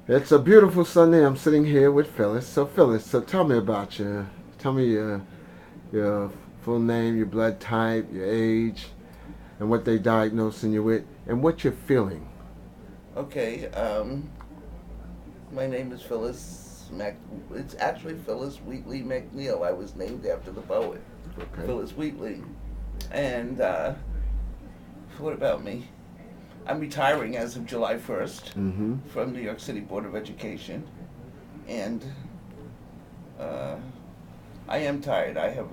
It's a beautiful Sunday. I'm sitting here with Phyllis. So Phyllis, so tell me about you. Tell me your full name, your blood type, your age, and what they diagnosing you with, and what you're feeling. Okay, my name is Phyllis Mac. It's actually Phyllis Wheatley McNeil. I was named after the poet, Okay. Phyllis Wheatley. And what about me? I'm retiring as of July 1st Mm-hmm. from New York City Board of Education. And uh, I am tired. I have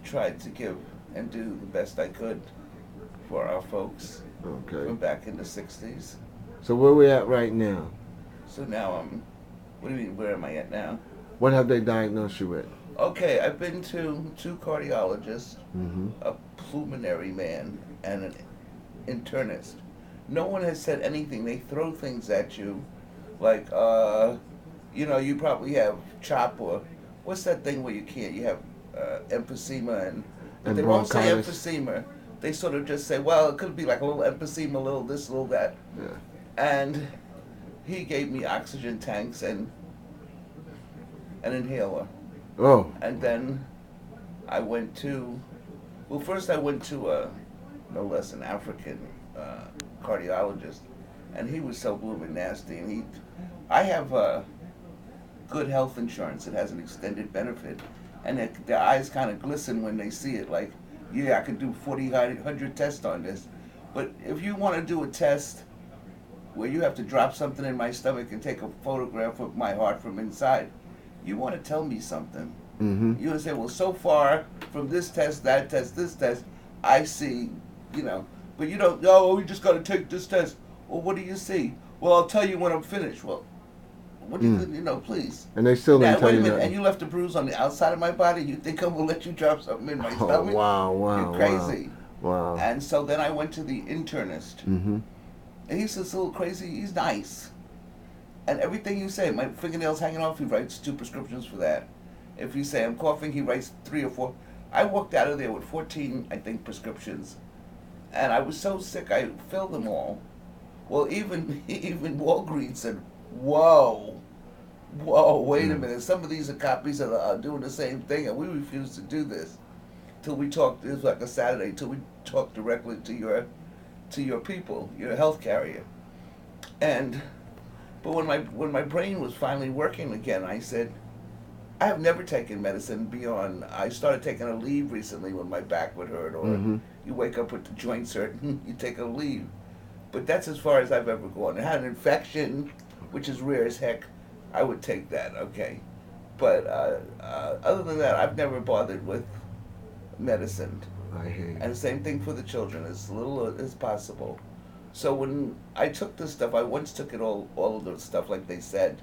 tried to give and do the best I could for our folks Okay. from back in the 60s. So where we at right now? So now what do you mean, where am I at now? What have they diagnosed you with? Okay, I've been to two cardiologists, Mm-hmm. a pulmonary man, and an internist. No one has said anything. They throw things at you, like, you probably have CHOP or what's that thing where you have emphysema, but And they won't say bronchitis. emphysema. They sort of just say, well, it could be like a little emphysema, a little this, a little that. Yeah. And he gave me oxygen tanks and an inhaler. Oh. And then I went to, well, first I went to no less an African cardiologist, and he was so blooming nasty. And I have good health insurance. It has an extended benefit, and their eyes kind of glisten when they see it. Like, yeah, I can do 40, 100 tests on this. But if you want to do a test where you have to drop something in my stomach and take a photograph of my heart from inside, you want to tell me something. Mm-hmm. You would say, well, so far from this test, that test, this test, I see, but you don't, oh, you just got to take this test. Well, what do you see? Well, I'll tell you when I'm finished. Well, what do Mm. please. And they still didn't Now, tell wait a you minute, and nothing. you left a bruise on the outside of my body? You think I'm going to let you drop something in my Oh stomach? wow, You're wow, wow, crazy. wow. And so then I went to the internist. Mm-hmm. And he's just a little crazy. He's nice. And everything you say, my fingernails hanging off, he writes 2 prescriptions for that. If you say I'm coughing, he writes 3 or 4. I walked out of there with 14, I think, prescriptions, and I was so sick I filled them all. Well, even even Walgreens said, "Whoa, whoa, wait a Mm. minute. Some of these are copies that are doing the same thing, and we refuse to do this till we talk." It was like a Saturday till we talk directly to your people, your health carrier, and but when my brain was finally working again, I said, I have never taken medicine beyond. I started taking a leave recently when my back would hurt, or Mm-hmm. you wake up with the joints hurt, you take a leave. But that's as far as I've ever gone. I had an infection, which is rare as heck. I would take that, okay. But other than that, I've never bothered with medicine. I hear you. And same thing for the children, as little as possible. So when I took this stuff, I once took it all of the stuff like they said,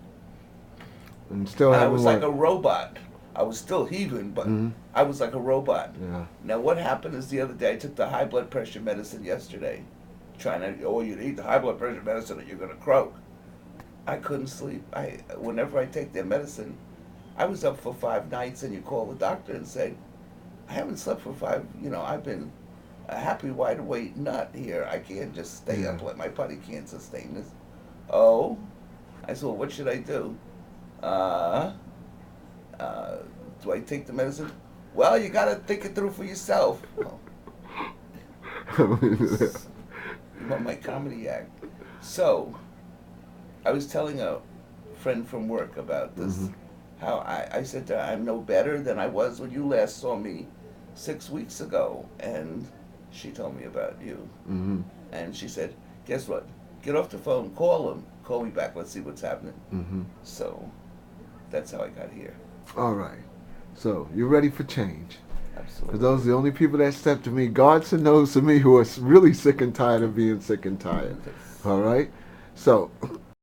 And still and I haven't was like worked. a robot. I was still heaving, but Mm-hmm. I was like a robot. Yeah. Now, what happened is the other day I took the high blood pressure medicine yesterday, trying to, oh, you eat the high blood pressure medicine or you're gonna croak. I couldn't sleep. Whenever I take their medicine, I was up for 5 nights, and you call the doctor and say, I haven't slept for five. I've been a happy wide awake nut here. I can't just stay Yeah. up. Like my body can't sustain this. Oh, I said, well, what should I do? Uh, uh, do I take the medicine? Well, you gotta think it through for yourself. Well, you want my comedy act? So, I was telling a friend from work about Mm-hmm. this. How I said to her, I'm no better than I was when you last saw me 6 weeks ago. And she told me about you. Mm-hmm. And she said, guess what? Get off the phone, call him. Call me back, let's see what's happening. Mm-hmm. So, that's how I got here. All right. So you're ready for change. Because Absolutely. those are the only people that step to me, gods and those to me who are really sick and tired of being sick and tired. Yes. All right. So